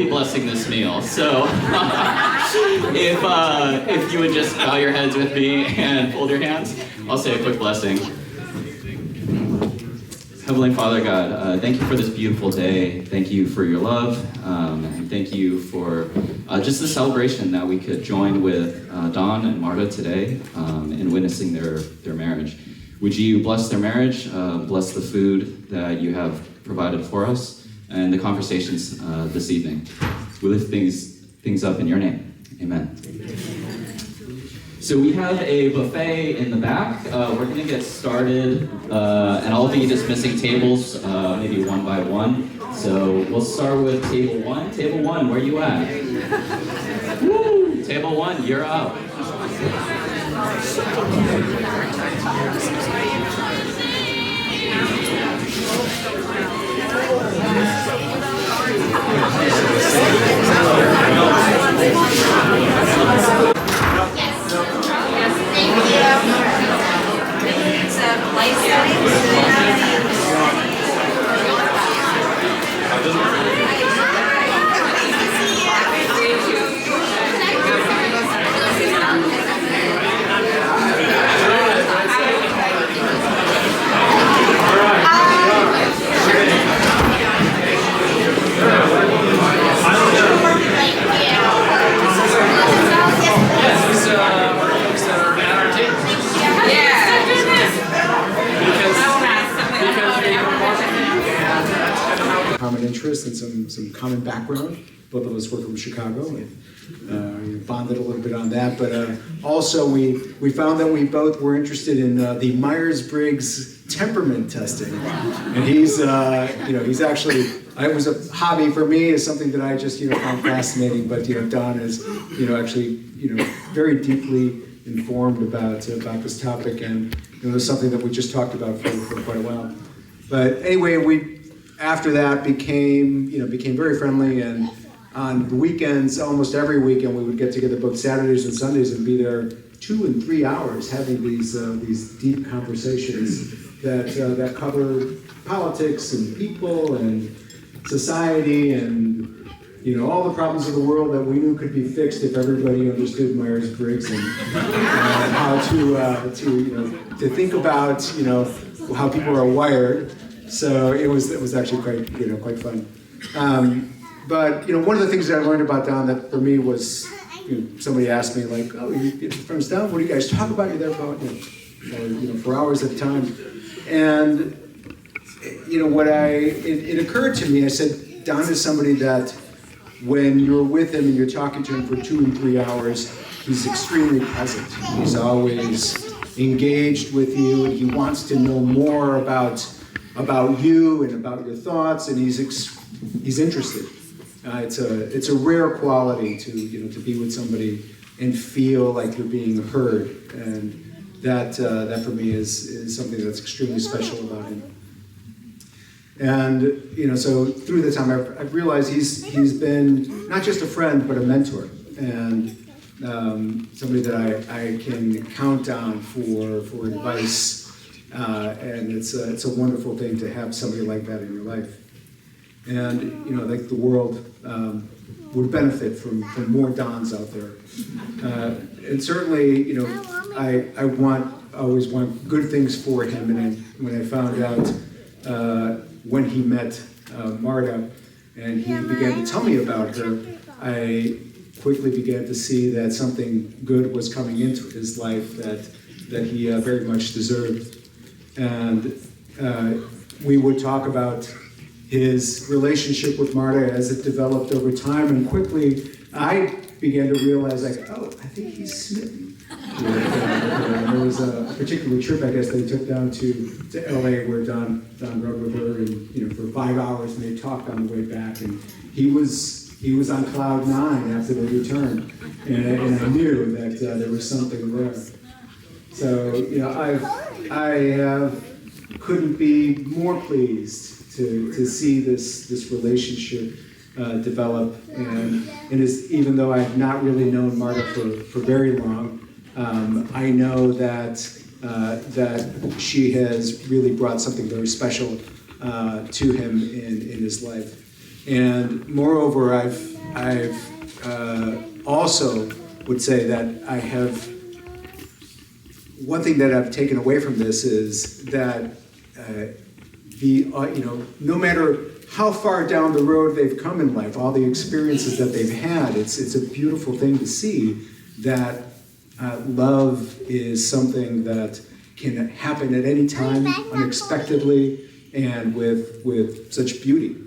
blessing this meal. So if you would just bow your heads with me and fold your hands, I'll say a quick blessing. Heavenly Father God, thank you for this beautiful day. Thank you for your love, and thank you for just the celebration that we could join with Don and Marda today in witnessing their marriage. Would you bless their marriage, bless the food that you have provided for us, and the conversations this evening. We lift things up in your name. Amen. So we have a buffet in the back. We're going to get started, and I'll be dismissing tables maybe one by one. So we'll start with table one. Table one, where you at? Woo! Table one, you're up. Common interests and some common background. Both of us were from Chicago, and we bonded a little bit on that. But also, we found that we both were interested in the Myers-Briggs temperament testing. And he's actually, it was a hobby for me. It's something that I just found fascinating. But Don is actually very deeply informed about this topic, and it was something that we just talked about for quite a while. But anyway, after that became very friendly, and on the weekends, almost every weekend, we would get together both Saturdays and Sundays and be there 2 and 3 hours having these deep conversations that cover politics and people and society and all the problems of the world that we knew could be fixed if everybody understood Myers-Briggs and how to think about how people are wired. So it was actually quite fun. But one of the things that I learned about Don that for me was somebody asked me like, "Oh, you friends Don? What do you guys talk about?" You're there about for hours at a time. And it occurred to me. I said, Don is somebody that when you're with him and you're talking to him for 2 and 3 hours, he's extremely present. He's always engaged with you, and he wants to know more about you and about your thoughts, and he's interested. It's a rare quality to be with somebody and feel like you're being heard, and that for me is something that's extremely special about him. And so through the time I've realized he's been not just a friend but a mentor, and somebody that I can count on for advice. And it's a wonderful thing to have somebody like that in your life. And like the world would benefit from more Dons out there. And certainly, I always want good things for him. And when I found out when he met Marda and he began to tell me about her, I quickly began to see that something good was coming into his life that he very much deserved. And we would talk about his relationship with Marda as it developed over time, and quickly I began to realize, like, oh, I think he's smitten. There was a particular trip, I guess, they took down to LA where Don rode with her, and for 5 hours, and they talked on the way back, and he was on cloud 9 after they returned, and I knew that there was something there. So I couldn't be more pleased to see this relationship develop, and even though I've not really known Marda for very long, I know that she has really brought something very special to him in his life. And moreover, I've also would say that I have, one thing that I've taken away from this is that no matter how far down the road they've come in life, all the experiences that they've had, it's a beautiful thing to see that love is something that can happen at any time, unexpectedly, and with such beauty.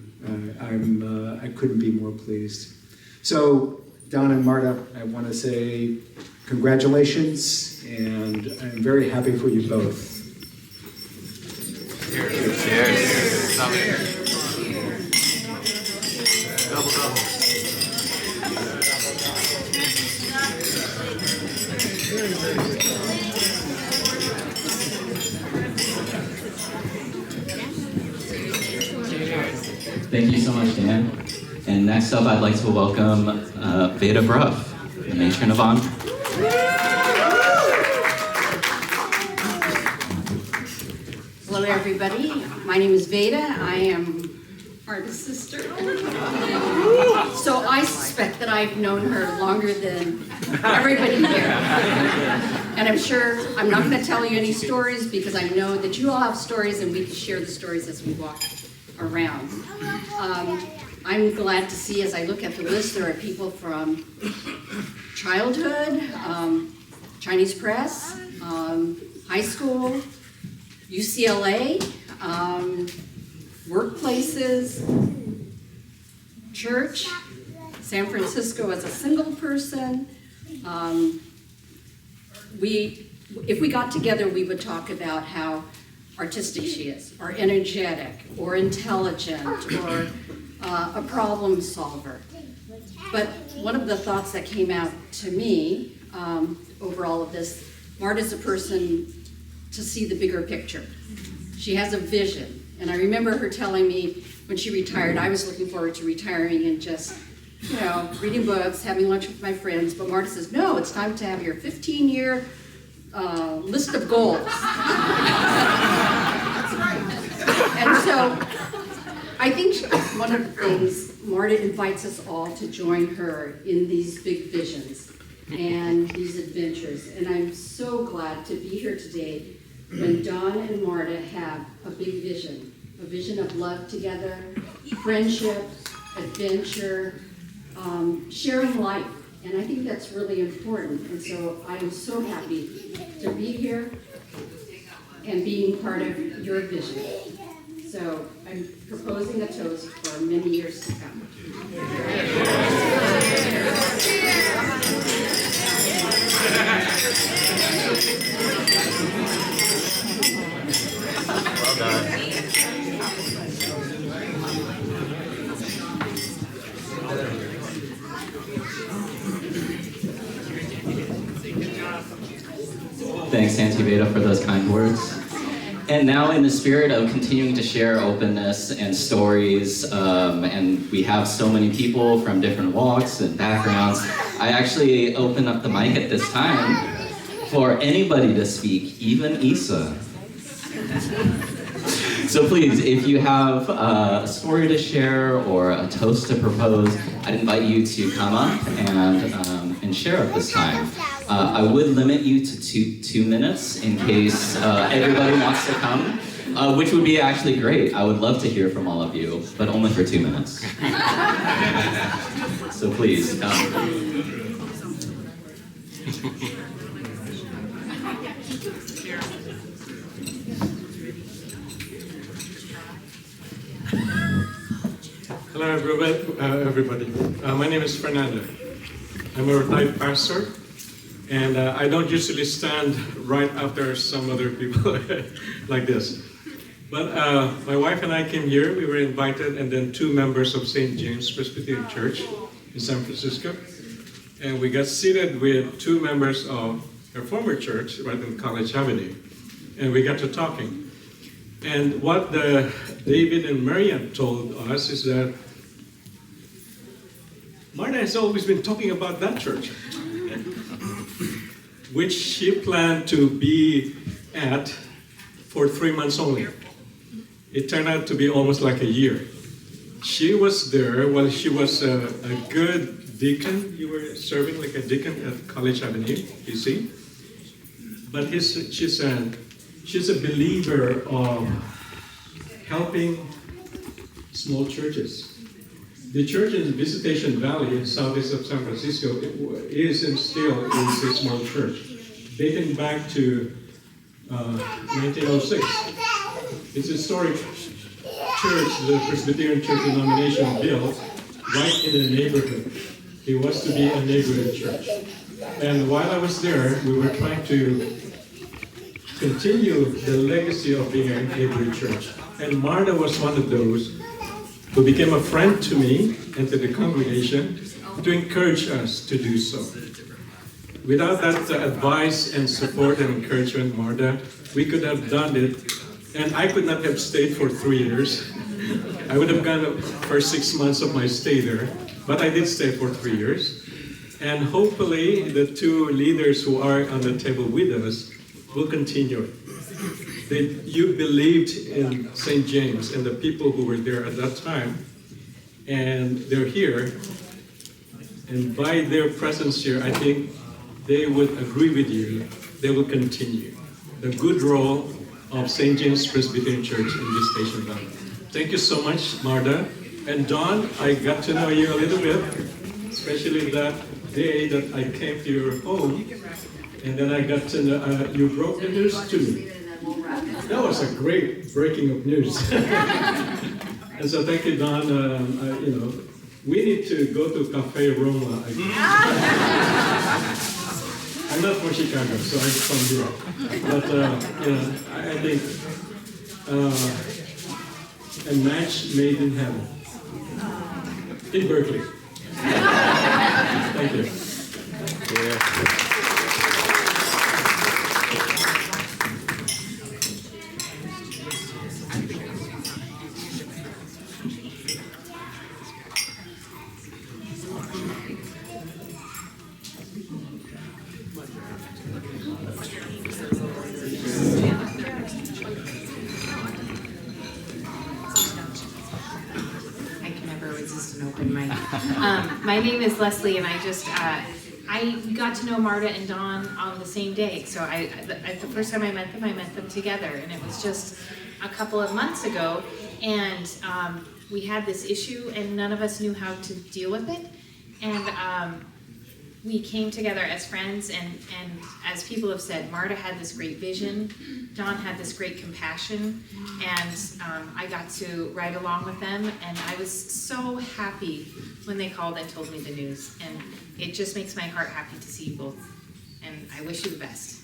I couldn't be more pleased. So, Don and Marta, I want to say congratulations, and I'm very happy for you both. Cheers. Cheers. Double, double. Thank you so much, Dan. And next up, I'd like to welcome Veda Bruff, the matron of honor. Hello, everybody. My name is Veda. I am Marda's sister. So I suspect that I've known her longer than everybody here. And I'm sure I'm not going to tell you any stories because I know that you all have stories and we can share the stories as we walk around. I'm glad to see, as I look at the list, there are people from childhood, Chinese press, high school, UCLA, workplaces, church, San Francisco as a single person. If we got together, we would talk about how artistic she is, or energetic, or intelligent, or a problem solver. But one of the thoughts that came out to me over all of this, Marda's a person to see the bigger picture. She has a vision. And I remember her telling me when she retired, I was looking forward to retiring and just, reading books, having lunch with my friends. But Marda says, no, it's time to have your 15-year list of goals. And so I think one of the things, Marda invites us all to join her in these big visions and these adventures. And I'm so glad to be here today when Don and Marda have a big vision, a vision of love together, friendship, adventure, sharing life. And I think that's really important. And so I am so happy to be here and being part of your vision. So I'm proposing a toast for many years to come. Well done. Thanks, Auntie Veda, for those kind words. And now, in the spirit of continuing to share openness and stories, and we have so many people from different walks and backgrounds, I actually open up the mic at this time for anybody to speak, even Isa. So please, if you have a story to share or a toast to propose, I'd invite you to come up and share at this time. I would limit you to two minutes in case everybody wants to come, which would be actually great. I would love to hear from all of you, but only for 2 minutes. So please, come. Hello, everybody. My name is Fernando. I'm a retired pastor, and I don't usually stand right after some other people like this. But my wife and I came here. We were invited, and then 2 members of St. James Presbyterian Church in San Francisco. And we got seated with 2 members of our former church right in College Avenue. And we got to talking. And what David and Marian told us is that Marda has always been talking about that church, which she planned to be at for 3 months only. It turned out to be almost like a year. she was there. Well, she was a good deacon. You were serving like a deacon at College Avenue, you see. But she's a believer of helping small churches. The church in Visitation Valley in southeast of San Francisco is and still is a small church, dating back to 1906. It's a historic church, the Presbyterian church denomination built right in the neighborhood. It was to be a neighborhood church. And while I was there, we were trying to continue the legacy of being a neighborhood church. And Marda was one of those who became a friend to me and to the congregation to encourage us to do so. Without that advice and support and encouragement, Marda, we could have done it, and I could not have stayed for 3 years. I would have gone for 6 months of my stay there, but I did stay for 3 years. And hopefully the two leaders who are on the table with us will continue it. You believed in St. James and the people who were there at that time, and they're here. And by their presence here, I think they would agree with you. They will continue the good role of St. James Presbyterian Church in this station valley. Thank you so much, Marda. And Don, I got to know you a little bit, especially that day that I came to your home, and then I got to know, you broke the news to me. That was a great breaking of news. And so thank you, Don. We need to go to Cafe Roma. I'm not from Chicago, so I'm from here. But I think a match made in heaven in Berkeley. Thank you. Yeah. My name is Leslie, and I got to know Marda and Don on the same day. So the first time I met them together, and it was just a couple of months ago. And we had this issue, and none of us knew how to deal with it. And we came together as friends, and as people have said, Marda had this great vision, Don had this great compassion, and I got to ride along with them, and I was so happy when they called and told me the news, and it just makes my heart happy to see you both, and I wish you the best.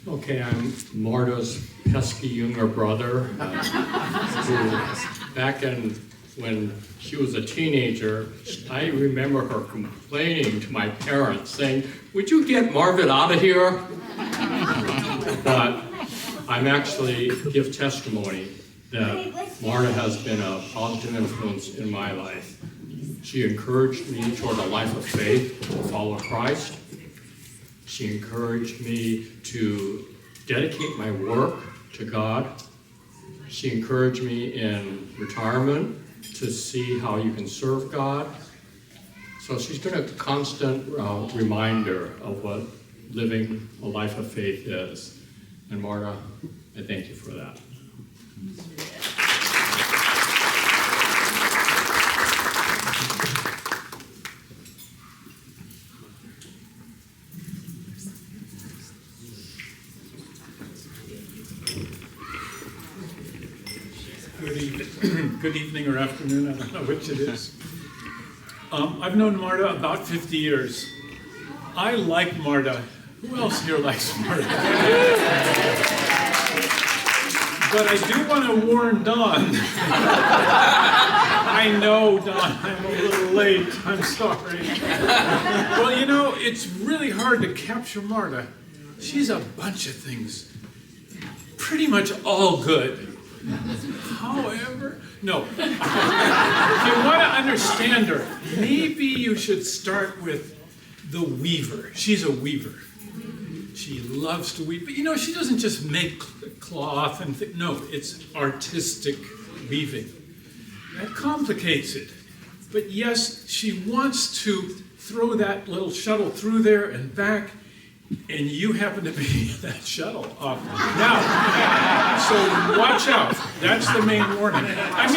Okay, I'm Marda's pesky younger brother, who back when she was a teenager, I remember her complaining to my parents, saying, "Would you get Marvin out of here?" But I'm actually give testimony that Marda has been a positive influence in my life. She encouraged me toward a life of faith to follow Christ. She encouraged me to dedicate my work to God. She encouraged me in retirement to see how you can serve God. So she's been a constant reminder of what living a life of faith is. And Marda, I thank you for that. Good evening or afternoon, I don't know which it is. I've known Marda about 50 years. I like Marda. Who else here likes Marda? But I do want to warn Don. I know, Don, I'm a little late. I'm sorry. Well, you know, it's really hard to capture Marda. She's a bunch of things. Pretty much all good. However, no. If you want to understand her, maybe you should start with the weaver. She's a weaver. She loves to weave, but you know, she doesn't just make cloth and no, it's artistic weaving. That complicates it. But yes, she wants to throw that little shuttle through there and back, and you happen to be that shuttle off. Now, so watch out. That's the main warning. I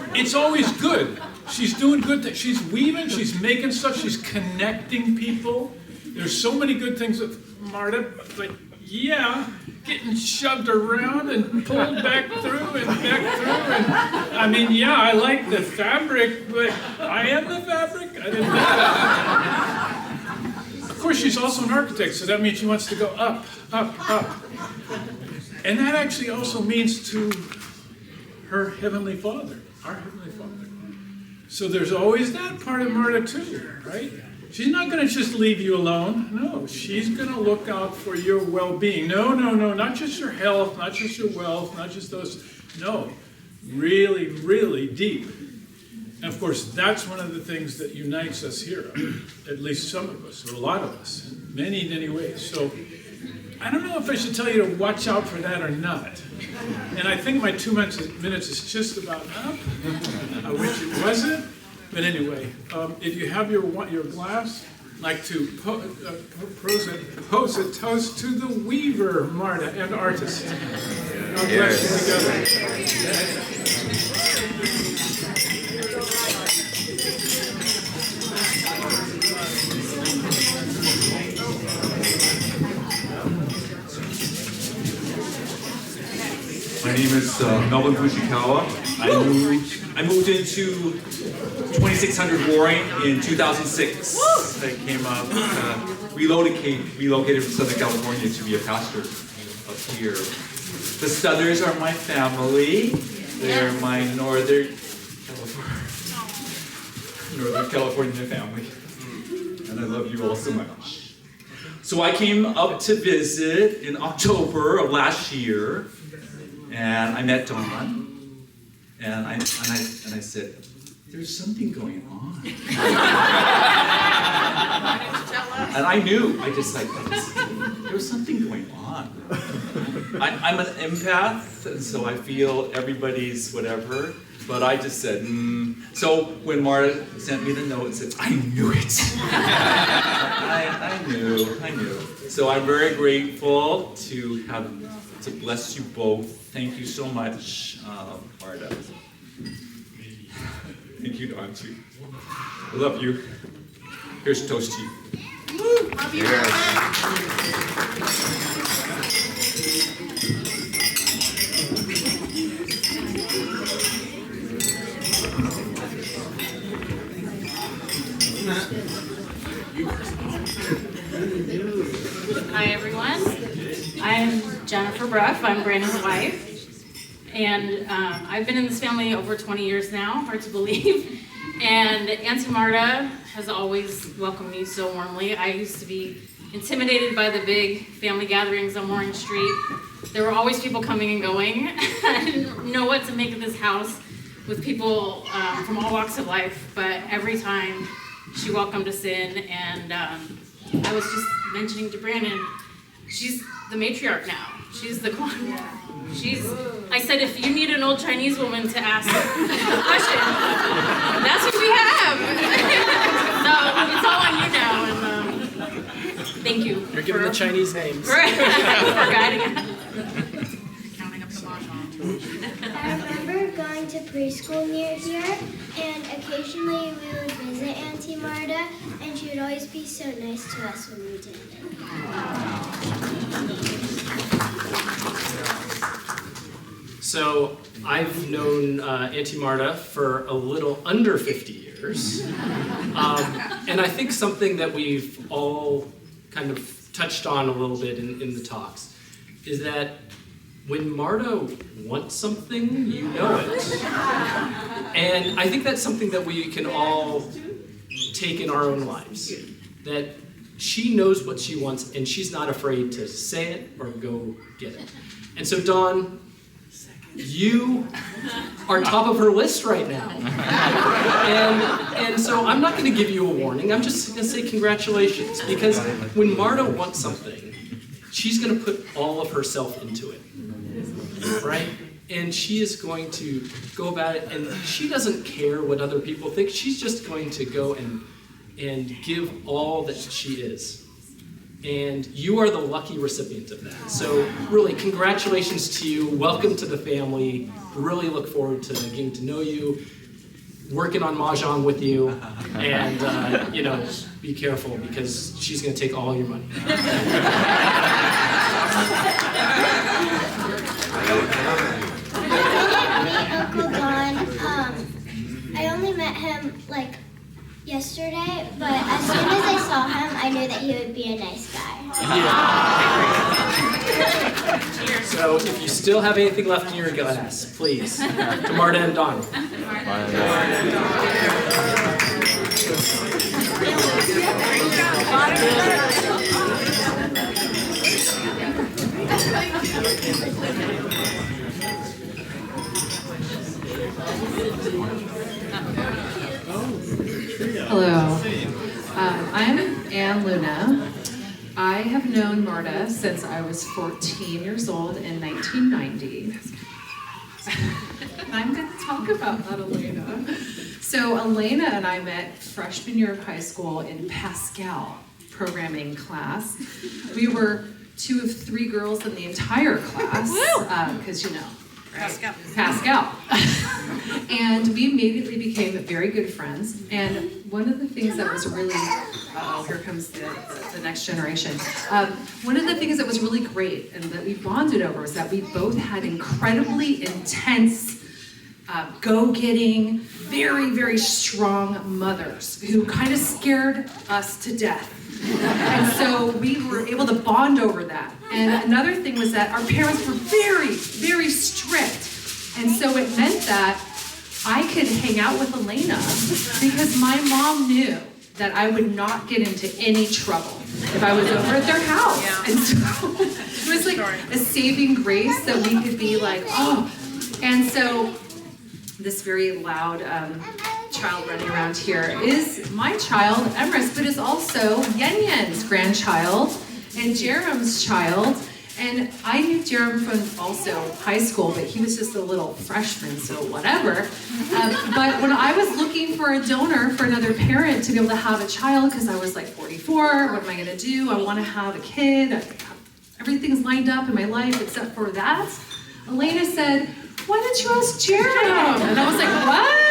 mean, it's always good. She's doing good things. She's weaving, she's making stuff, she's connecting people. There's so many good things with Marda, but yeah, getting shoved around and pulled back through and back through. And I mean, yeah, I like the fabric, but I am the fabric. I didn't know that. Of course, she's also an architect, so that means she wants to go up, up, up. And that actually also means to her Heavenly Father, our Heavenly Father. So there's always that part of Marda too, right? She's not going to just leave you alone. No, she's going to look out for your well-being. No, not just your health, not just your wealth, not just those. No, really, really deep. And of course, that's one of the things that unites us here, at least some of us, or a lot of us, in many, many ways. So I don't know if I should tell you to watch out for that or not. And I think my 2 minutes is just about up. I wish it wasn't. But anyway, if you have your glass, I'd like to pose a toast to the weaver, Marda, and artist. God bless you together. My name is Melvin Fushikawa. I moved into 2600 Warren in 2006. I came up, relocated from Southern California to be a pastor up here. The Southers are my family. They're my Northern California family. And I love you all so much. So I came up to visit in October of last year, and I met Don. And I said, there's something going on. And I knew, there was something going on. I'm an empath, and so I feel everybody's whatever, but I just said, So when Marda sent me the note, it said, I knew it. I knew. So I'm very grateful to bless you both. Thank you so much, Marda. Thank you, Don, too. I love you. Here's a toast to you. Woo, love you. Hi, everyone. I'm Jennifer Bruff. I'm Brandon's wife. And I've been in this family over 20 years now, hard to believe. And Auntie Marda has always welcomed me so warmly. I used to be intimidated by the big family gatherings on Warren Street. There were always people coming and going. I didn't know what to make of this house with people from all walks of life, but every time she welcomed us in, and I was just mentioning to Brandon, she's the matriarch now. She's the one. I said, if you need an old Chinese woman to ask a question, that's what we have. So it's all on you now, and thank you. You're giving the Chinese names. For guiding us. Counting up the mahjong. I remember going to preschool near here, and occasionally we would visit Auntie Marda, and she would always be so nice to us when we did it. So I've known Auntie Marda for a little under 50 years. And I think something that we've all kind of touched on a little bit in the talks is that when Marda wants something, you know it. And I think that's something that we can all take in our own lives. That she knows what she wants and she's not afraid to say it or go get it. And so Dawn, you are top of her list right now. And so I'm not going to give you a warning. I'm just going to say congratulations, because when Marda wants something, she's going to put all of herself into it, right? And she is going to go about it, and she doesn't care what other people think. She's just going to go and give all that she is. And you are the lucky recipient of that. So really, congratulations to you. Welcome to the family. Really look forward to getting to know you, working on Mahjong with you, and be careful, because she's going to take all your money. Uncle Don, I only met him like yesterday, but as soon as I saw him, I knew that he would be a nice guy. Yeah. So if you still have anything left in your glass, please, to Marda and Don. Hello, I'm Ann Luna. I have known Marda since I was 14 years old in 1990. I'm going to talk about that, Elena. So Elena and I met freshman year of high school in Pascal programming class. We were 2 of 3 girls in the entire class, because right? Pascal. And we immediately became very good friends. And one of the things that was really, here comes the next generation. One of the things that was really great and that we bonded over was that we both had incredibly intense, go-getting, very, very strong mothers who kind of scared us to death. And so we were able to bond over that. And another thing was that our parents were very, very strict. And so it meant that I could hang out with Elena because my mom knew that I would not get into any trouble if I was over at their house. Yeah. And so it was like a saving grace that we could be like, oh. And so this very loud child running around here is my child, Emrys, but is also Yen Yen's grandchild and Jerem's child. And I knew Jerem from also high school, but he was just a little freshman, so whatever. But when I was looking for a donor for another parent to be able to have a child, because I was like 44, what am I gonna do? I wanna have a kid. Everything's lined up in my life except for that. Elena said, why don't you ask Jerem? And I was like, what?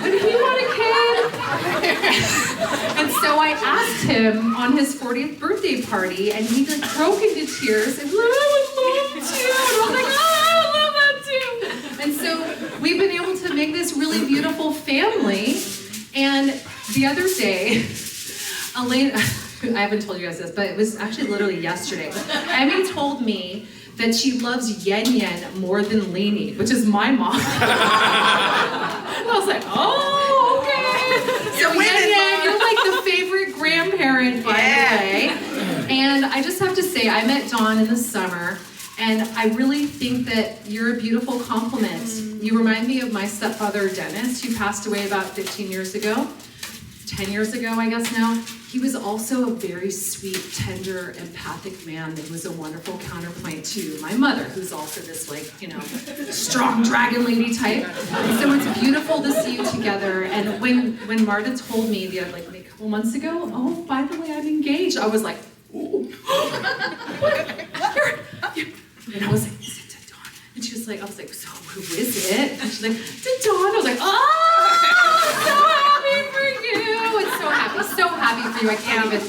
Would he want a kid? And so I asked him on his 40th birthday party, and he like broke into tears and I would love to. And I was like, oh, I would love that too. And so we've been able to make this really beautiful family. And the other day, Elena, I haven't told you guys this, but it was actually literally yesterday. Emmy told me that she loves Yen Yen more than Lainey, which is my mom. And I was like, oh, okay. So Yen Yen, you're like the favorite grandparent, by the way. And I just have to say, I met Dawn in the summer, and I really think that you're a beautiful compliment. You remind me of my stepfather, Dennis, who passed away about 15 years ago. 10 years ago, I guess now. He was also a very sweet, tender, empathic man that was a wonderful counterpoint to my mother, who's also this strong dragon lady type. And so it's beautiful to see you together. And when Marda told me a couple months ago, oh, by the way, I'm engaged, I was like, oh, and I was like, is it to Dawn? And she was like, I was like, so who is it? And she's like, to Dawn. I was like, oh, so happy for you. It's so happy for you. I can't even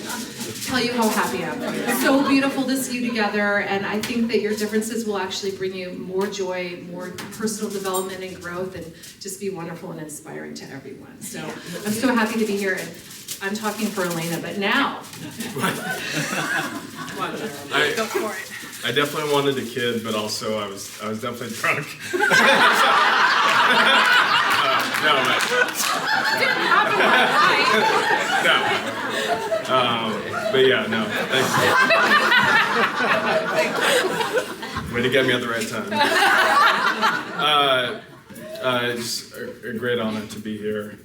tell you how happy I am. It's so beautiful to see you together, and I think that your differences will actually bring you more joy, more personal development and growth, and just be wonderful and inspiring to everyone. So I'm so happy to be here, and I'm talking for Elena, but now. Go for it. I definitely wanted a kid, but also I was definitely drunk. No, but Didn't happen like that. no. But yeah, no. Thanks. Way to get me at the right time. It's a great honor to be here.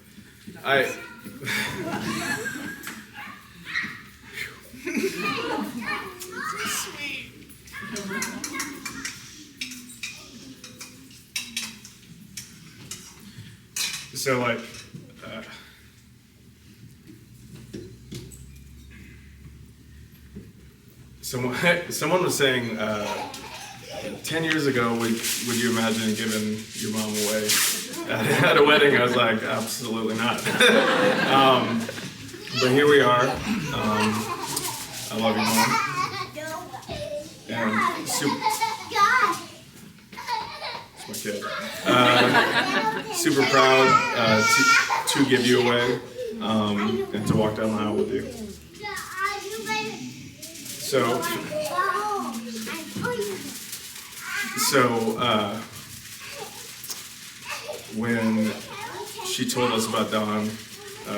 So like, someone was saying, 10 years ago, would you imagine giving your mom away at a wedding? I was like, absolutely not. But here we are. I love you, Mom. And it's my kid. Super proud to give you away and to walk down the aisle with you. So when she told us about Dawn,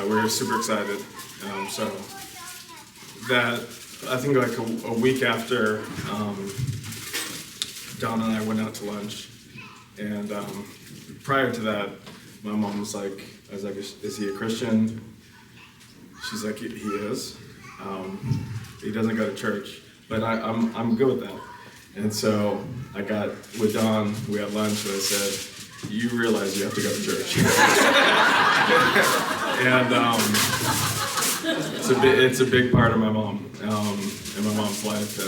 we were super excited. So that, I think like a week after Dawn and I went out to lunch, and prior to that, my mom was like, I was like, is he a Christian? She's like, he is. He doesn't go to church, but I'm good with that. And so I got with Dawn, we had lunch, and I said, you realize you have to go to church. And it's a big part of my mom and my mom's life.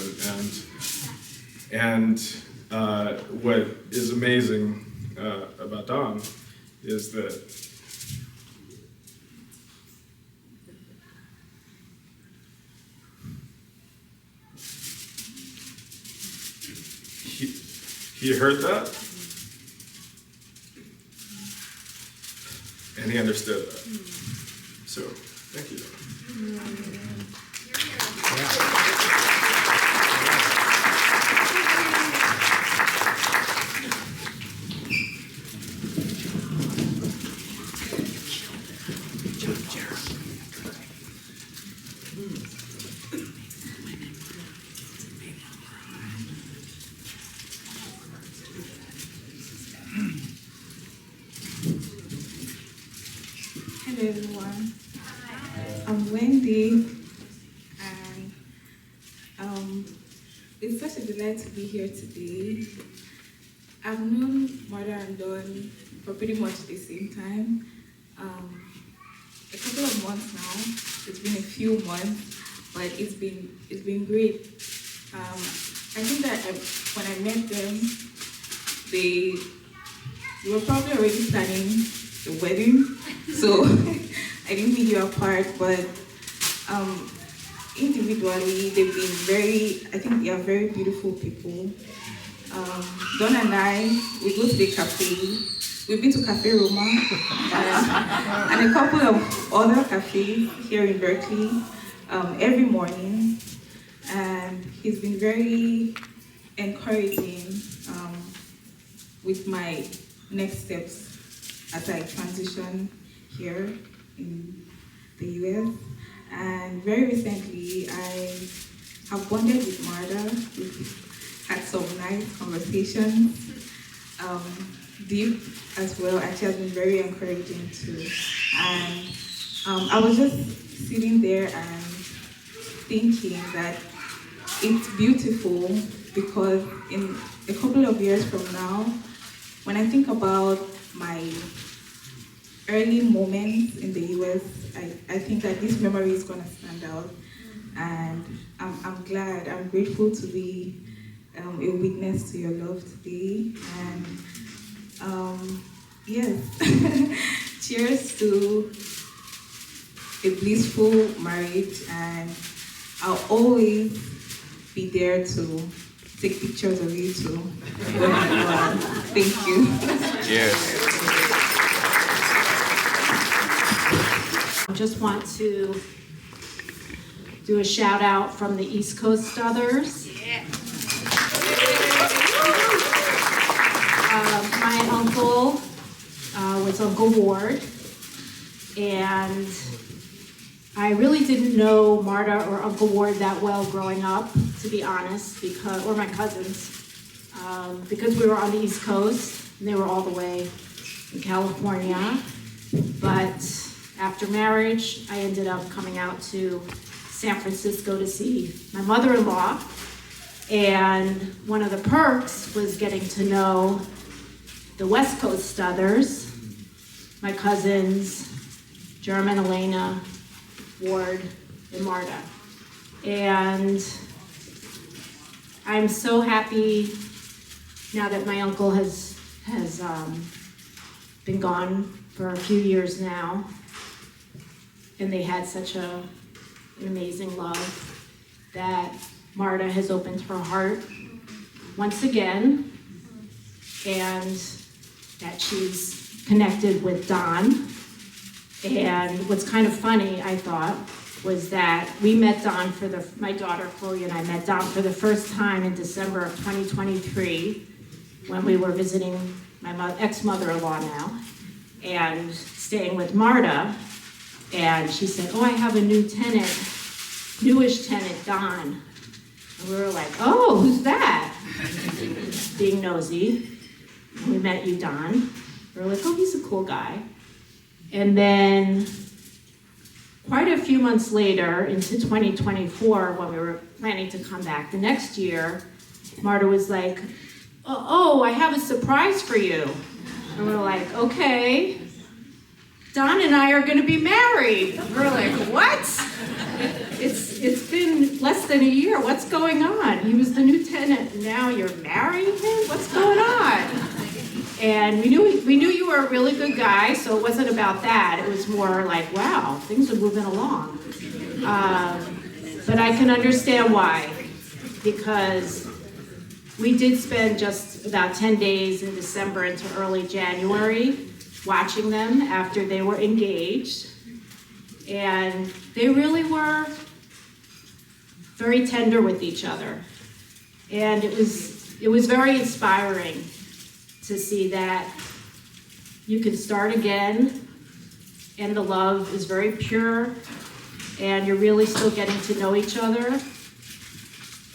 And what is amazing about Dawn is that he heard that, and he understood that. So, thank you. Hello everyone, I'm Wendy, and it's such a delight to be here today. I've known Marda and Dawn for pretty much the same time. A couple of months now. It's been a few months, but it's been great. I think that when I met them, they were probably already planning the wedding, so I didn't meet you apart, but individually, they've been I think they are very beautiful people. Dawn and I, we go to the cafe. We've been to Cafe Roma and a couple of other cafes here in Berkeley every morning, and he's been very encouraging with my next steps as I transition here in the US. And very recently, I have bonded with Marda. We've had some nice conversations, deep as well, and she has been very encouraging too. And I was just sitting there and thinking that it's beautiful because in a couple of years from now, when I think about my early moments in the US, I think that this memory is going to stand out. And I'm glad, I'm grateful to be a witness to your love today. And yes, cheers to a blissful marriage. And I'll always be there to take pictures of you too. Thank you. Cheers. I just want to do a shout out from the East Coast others. My uncle was Uncle Ward, and I really didn't know Marda or Uncle Ward that well growing up, to be honest, or my cousins, because we were on the East Coast and they were all the way in California. But after marriage, I ended up coming out to San Francisco to see my mother-in-law. And one of the perks was getting to know the West Coast others, my cousins, German, Elena, Ward, and Marda. And I'm so happy now that my uncle has been gone for a few years now, and they had such an amazing love, that Marda has opened her heart once again, and that she's connected with Don. And what's kind of funny, I thought, was that we met Don my daughter Chloe and I met Don for the first time in December of 2023 when we were visiting my ex-mother-in-law now and staying with Marda. And she said, oh, I have a newish tenant, Don. And we were like, oh, who's that? Being nosy. We met you, Don. We were like, oh, he's a cool guy. And then quite a few months later, into 2024, when we were planning to come back the next year, Marda was like, oh, I have a surprise for you. And we were like, okay. Don and I are gonna be married. We're like, what? It's been less than a year. What's going on? He was the new tenant, and now you're marrying him? What's going on? And we knew you were a really good guy, so it wasn't about that. It was more like, wow, things are moving along. But I can understand why, because we did spend just about 10 days in December into early January watching them after they were engaged. And they really were very tender with each other. And it was very inspiring to see that you can start again and the love is very pure and you're really still getting to know each other.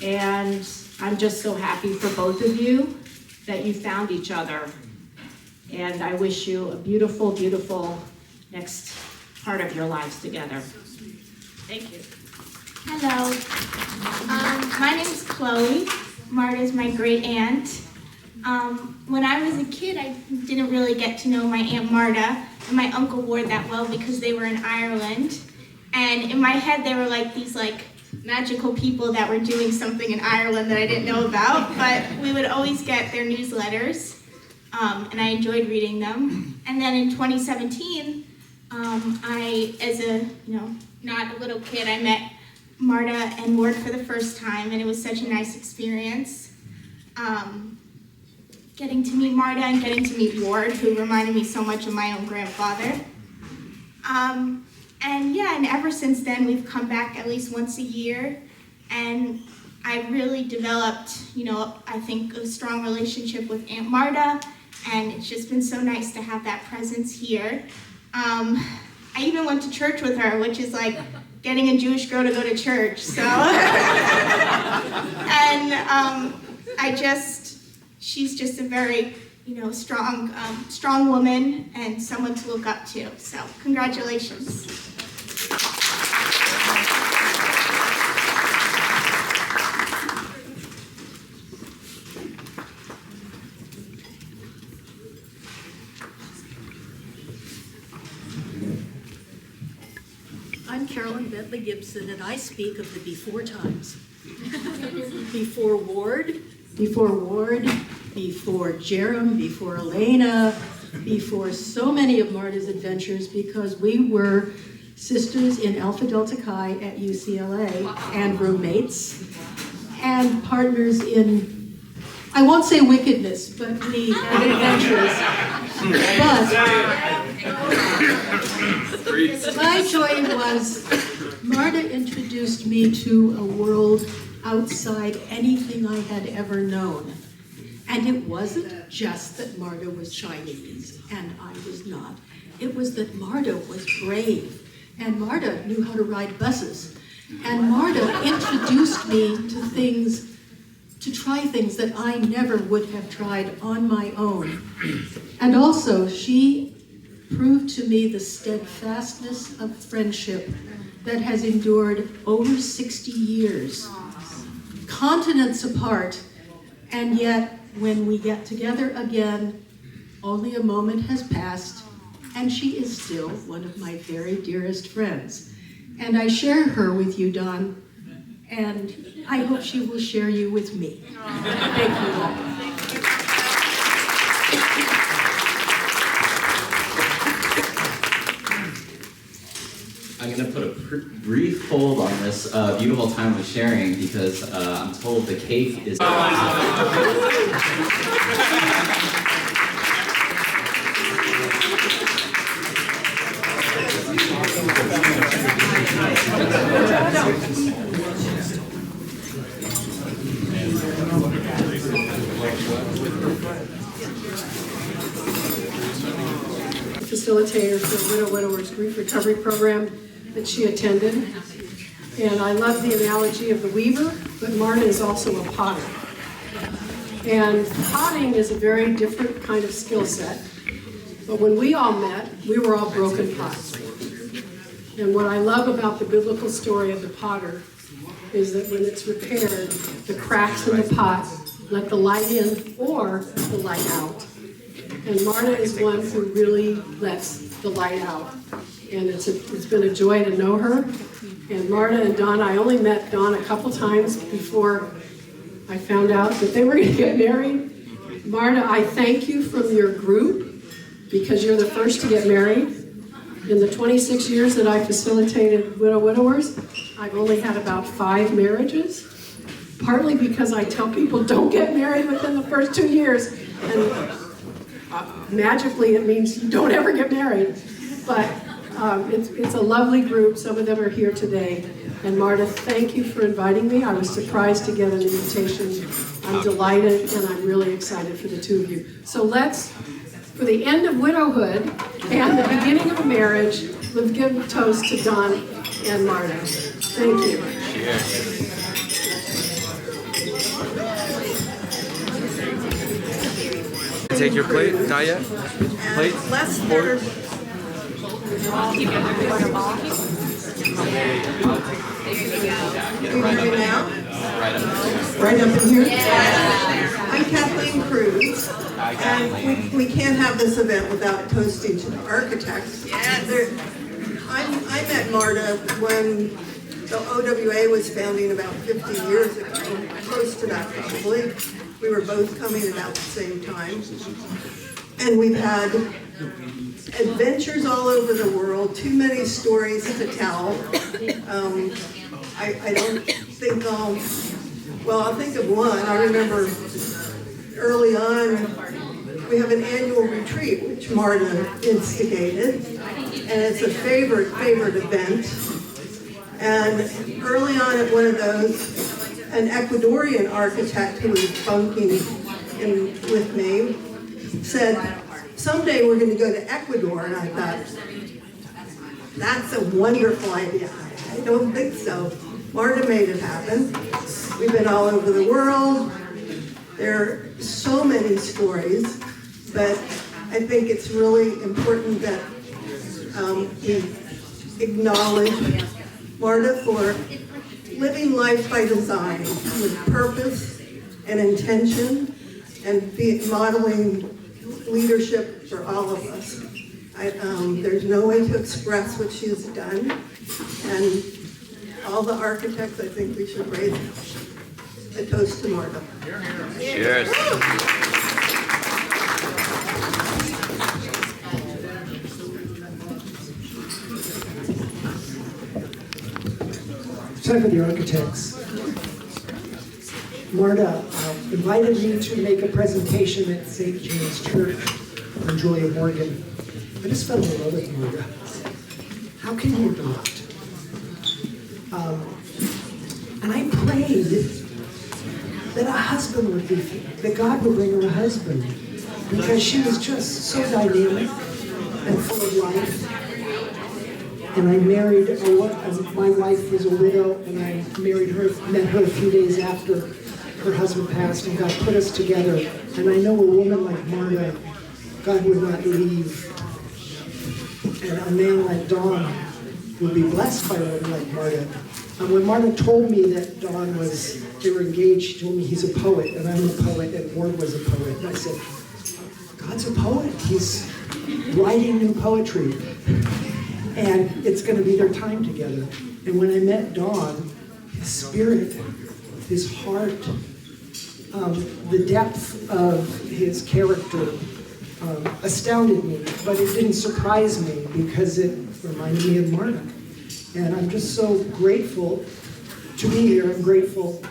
And I'm just so happy for both of you that you found each other. And I wish you a beautiful, beautiful next part of your lives together. Thank you. Hello. My name is Chloe. Marda's my great aunt. When I was a kid, I didn't really get to know my Aunt Marda and my Uncle Ward that well because they were in Ireland. And in my head, they were like these magical people that were doing something in Ireland that I didn't know about. But we would always get their newsletters, and I enjoyed reading them. And then in 2017, I, as not a little kid, I met Marda and Ward for the first time, and it was such a nice experience. Getting to meet Marda and getting to meet Ward, who reminded me so much of my own grandfather. And ever since then, we've come back at least once a year, and I really developed, I think a strong relationship with Aunt Marda, and it's just been so nice to have that presence here. I even went to church with her, which is like getting a Jewish girl to go to church, so. And she's just a very, strong woman and someone to look up to, so congratulations. I'm Carolyn Bentley Gibson, and I speak of the before times. Before Ward, before Jerem, before Elena, before so many of Marda's adventures, because we were sisters in Alpha Delta Chi at UCLA and roommates and partners in, I won't say wickedness, but we had adventures. But my joy was Marda introduced me to a world outside anything I had ever known. And it wasn't just that Marda was Chinese and I was not. It was that Marda was brave, and Marda knew how to ride buses. And Marda introduced me to try things that I never would have tried on my own. And also, she to me the steadfastness of friendship that has endured over 60 years, continents apart, and yet when we get together again, only a moment has passed, and she is still one of my very dearest friends. And I share her with you, Don, and I hope she will share you with me. Thank you all. I'm going to put a brief hold on this beautiful time of sharing because I'm told the cake is... Facilitator for the Widowers Grief Recovery Program that she attended. And I love the analogy of the weaver, but Marda is also a potter. And potting is a very different kind of skill set. But when we all met, we were all broken pots. And what I love about the biblical story of the potter is that when it's repaired, the cracks in the pot let the light in or the light out. And Marda is one who really lets the light out. And it's been a joy to know her. And Marda and Don, I only met Don a couple times before I found out that they were going to get married. Marda, I thank you from your group because you're the first to get married. In the 26 years that I facilitated widowers, I've only had about 5 marriages, partly because I tell people don't get married within the first 2 years. And magically it means you don't ever get married. But it's a lovely group. Some of them are here today. And Marda, thank you for inviting me. I was surprised to get an invitation. I'm delighted and I'm really excited for the two of you. So let's, for the end of widowhood and the beginning of marriage, let's give a toast to Don and Marda. Thank you. Cheers. Take your plate, not yet? Plate? Less forward. Keep it right up now? Right up in here? Yeah. I'm Kathleen Cruz. And we can't have this event without toasting to the architects. Yes. I met Marda when the OWA was founding about 50 years ago, close to that probably. We were both coming about the same time. And we've had adventures all over the world, too many stories to tell. I don't think I'll think of one. I remember early on, we have an annual retreat, which Marda instigated, and it's a favorite event. And early on at one of those, an Ecuadorian architect who was bunking with me said, someday we're going to go to Ecuador. And I thought, that's a wonderful idea. I don't think so. Marda made it happen. We've been all over the world. There are so many stories, but I think it's really important that we acknowledge Marda for living life by design with purpose and intention and modeling leadership for all of us. There's no way to express what she's done, and all the architects, I think we should raise a toast to Marda. Cheers. Time for the architects. Marda invited me to make a presentation at St. James Church on Julia Morgan. I just fell in love with Marda. How can you not? And I prayed that a husband would be, that God would bring her a husband, because she was just so dynamic and full of life. And I married, my wife was a widow, and I married her, met her a few days after her husband passed, and God put us together. And I know a woman like Marda, God would not leave And a man like Don would be blessed by a woman like Marda. When Marda told me that they were engaged, she told me he's a poet, and I'm a poet, and Ward was a poet. And I said, God's a poet. He's writing new poetry. And it's going to be their time together. And when I met Don, his spirit, his heart, the depth of his character astounded me, but it didn't surprise me because it reminded me of Marda. And I'm just so grateful to be here. I'm grateful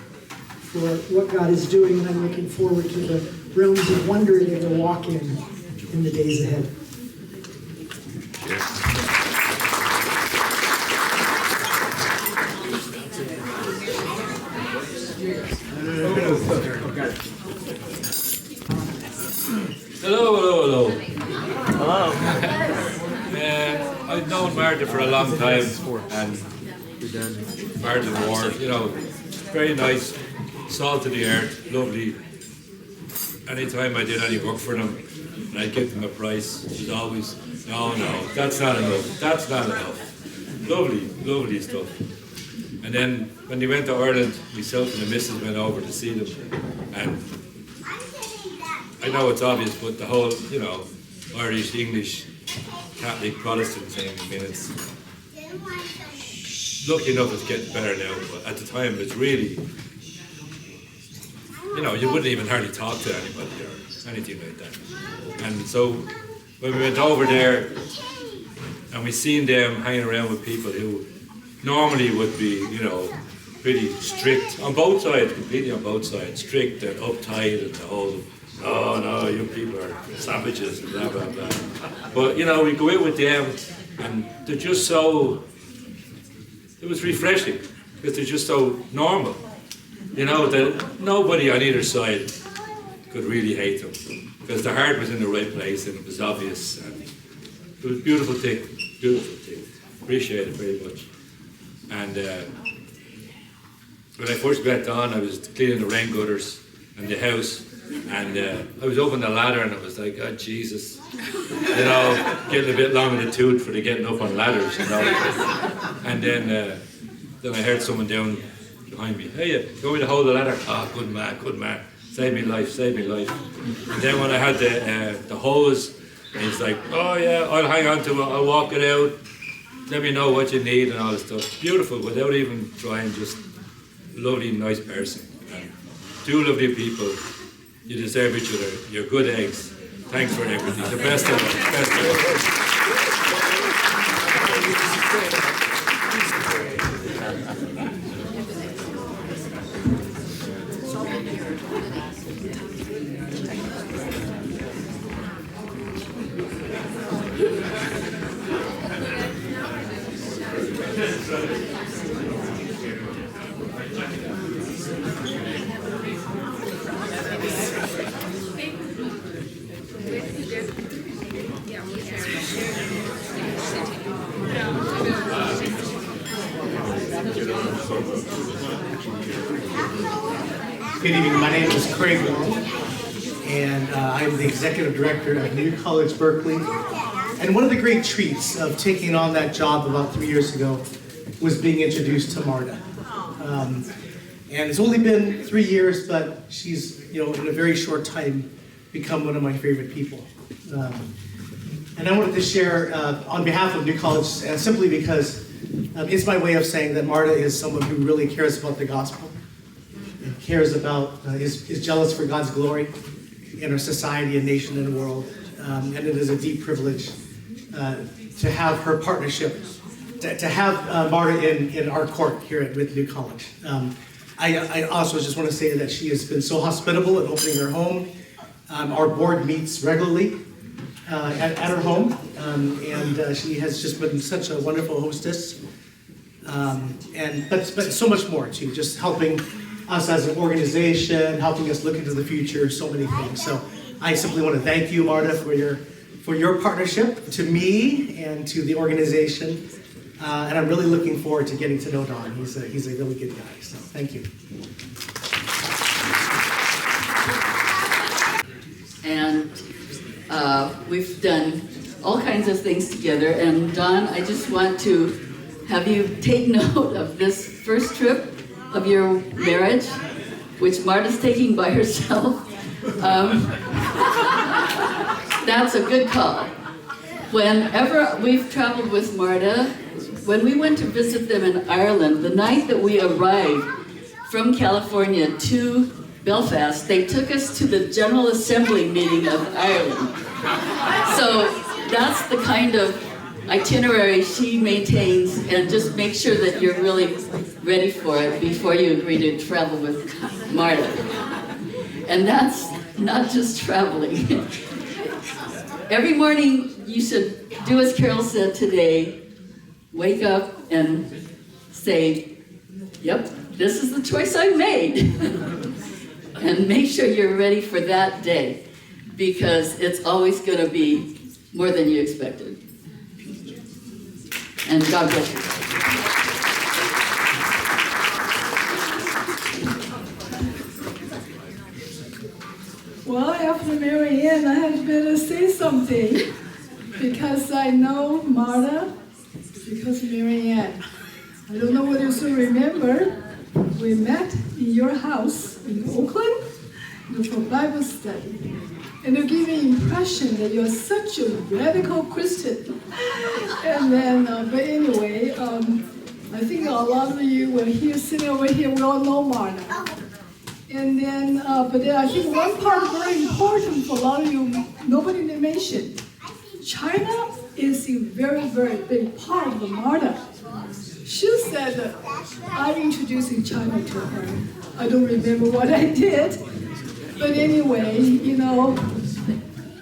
for what God is doing, and I'm looking forward to the realms of wonder they will walk in the days ahead. Hello. I've known Marda for a long time, and Marda Ward, very nice, salt of the earth, lovely. Anytime I did any work for them, and I'd give them a price, she's always, no, that's not enough. Lovely stuff. And then when they went to Ireland, myself and the missus went over to see them, and I know it's obvious, but the whole, Irish, English, Catholic, Protestant thing, I mean, it's lucky enough it's getting better now, but at the time it's really, you wouldn't even hardly talk to anybody or anything like that. And so when we went over there and we seen them hanging around with people who normally would be, pretty strict on both sides, completely on both sides, strict and uptight and the whole, oh no, you people are savages and blah, blah, blah. But, we go out with them and they're just so, it was refreshing because they're just so normal. That nobody on either side could really hate them because their heart was in the right place and it was obvious. And it was a beautiful thing. Appreciate it very much. And when I first met Don, I was cleaning the rain gutters in the house. And I was opening the ladder and it was like, oh Jesus, getting a bit long in the tooth for the getting up on ladders, And then I heard someone down behind me, hey, you want me to hold the ladder? Oh, good man, save me life. And then when I had the hose, he's like, oh yeah, I'll hang on to it, I'll walk it out, let me know what you need and all this stuff. Beautiful, without even trying, just lovely, nice person. And two lovely people. You deserve each other. You're good eggs. Thanks for everything. The best of us. Good evening, my name is Craig Wong, and I'm the Executive Director of New College Berkeley. And one of the great treats of taking on that job about 3 years ago was being introduced to Marda. And it's only been 3 years, but she's, in a very short time, become one of my favorite people. And I wanted to share on behalf of New College, simply because it's my way of saying that Marda is someone who really cares about the gospel, and cares about, is jealous for God's glory in our society and nation and world. And it is a deep privilege to have her partnership, to have Marda in our court here with New College. I also just want to say that she has been so hospitable in opening her home. Our board meets regularly at her home, and she has just been such a wonderful hostess. But so much more too, just helping us as an organization, helping us look into the future, so many things. So I simply want to thank you, Marda, for your partnership to me and to the organization. And I'm really looking forward to getting to know Don. He's a really good guy, so thank you. And we've done all kinds of things together. And Don, I just want to have you take note of this first trip of your marriage, which Marda's taking by herself. That's a good call. Whenever we've traveled with Marda, when we went to visit them in Ireland, the night that we arrived from California to Belfast, they took us to the General Assembly meeting of Ireland. So that's the kind of itinerary she maintains, and just make sure that you're really ready for it before you agree to travel with Marda. And that's not just traveling. Every morning you should do as Carol said today, wake up and say, yep, this is the choice I made. And make sure you're ready for that day, because it's always going to be more than you expected. And God bless you. Well, after Mary Ann, I had better say something, because I know Marda, because Mary Ann. I don't know whether you still remember, we met in your house in Oakland for Bible study. And you gave me the impression that you're such a radical Christian. And then, but anyway, I think a lot of you were here, sitting over here, we all know Marda. And then, but then I think one part very important for a lot of you, nobody mentioned. China is a very, very big part of the Marda. She said that I introduced China to her. I don't remember what I did. But anyway, you know,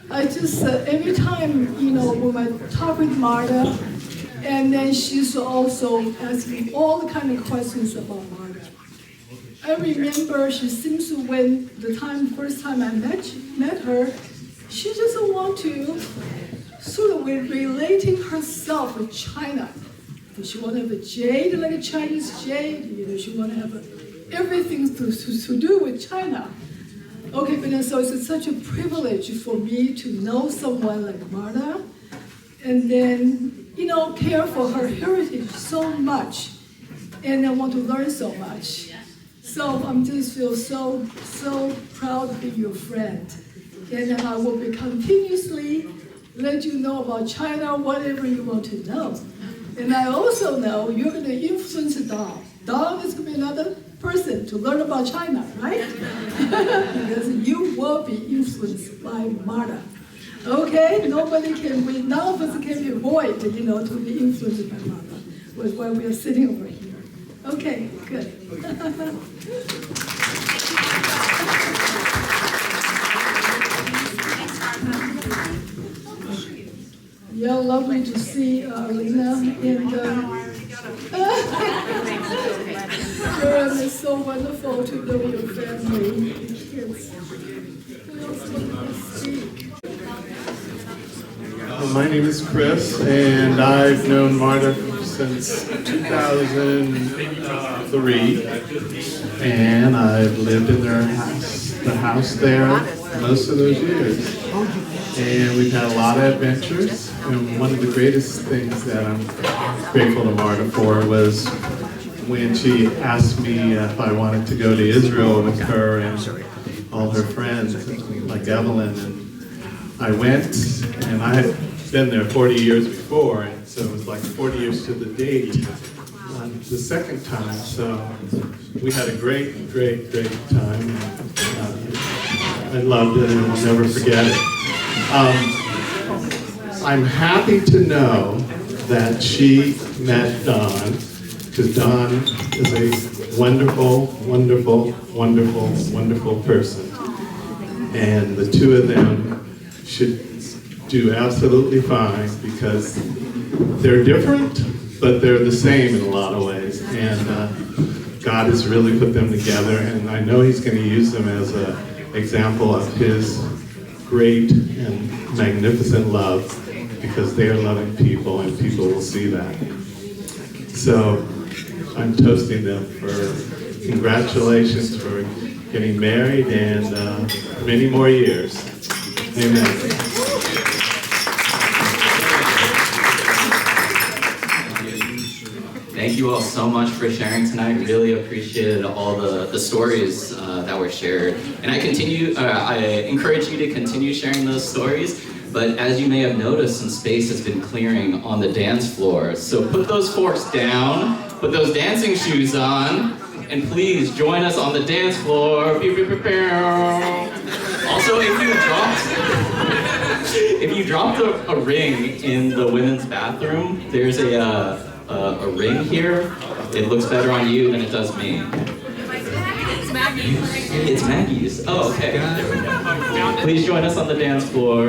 I just, every time, you know, when I talk with Marda, and then she's also asking all the kind of questions about Marda. I remember she seems to, when the first time I met her, she doesn't want to sort of relating herself with China. Does she want to have a jade, like a Chinese jade? You know, she want to have everything to do with China. Okay, but then so it's such a privilege for me to know someone like Marda, and then, you know, care for her heritage so much, and I want to learn so much. So I just feel so proud to be your friend, and then I will be continuously let you know about China, whatever you want to know. And I also know you're going to influence Don. Don is going to be another person to learn about China, right? Because you will be influenced by Marda. Okay? None of us can be avoid, you know, to be influenced by Marda. That's why we are sitting over here. Okay, good. Yeah, lovely to see Lena and it's so wonderful to know your family. My name is Chris, and I've known Marda since 2003, and I've lived in their house, the house there, most of those years. And we've had a lot of adventures, and one of the greatest things that I'm grateful to Marda for was when she asked me if I wanted to go to Israel with her and all her friends, like Evelyn, and I went, and I had been there 40 years before, and so it was like 40 years to the date the second time, so we had a great time. I loved it, and I'll never forget it. I'm happy to know that she met Don, because Don is a wonderful person. And the two of them should do absolutely fine, because they're different, but they're the same in a lot of ways. And God has really put them together, and I know He's going to use them as an example of His great and magnificent love, because they are loving people, and people will see that. So I'm toasting them for congratulations for getting married, and many more years. Amen. Thank you all so much for sharing tonight. Really appreciated all the stories that were shared. And I encourage you to continue sharing those stories. But as you may have noticed, some space has been clearing on the dance floor. So put those forks down, put those dancing shoes on, and please join us on the dance floor. Also, if you dropped a ring in the women's bathroom, there's a ring here. It looks better on you than it does me. It's Maggie's. It's Maggie's. Oh, okay. There we go. Please join us on the dance floor.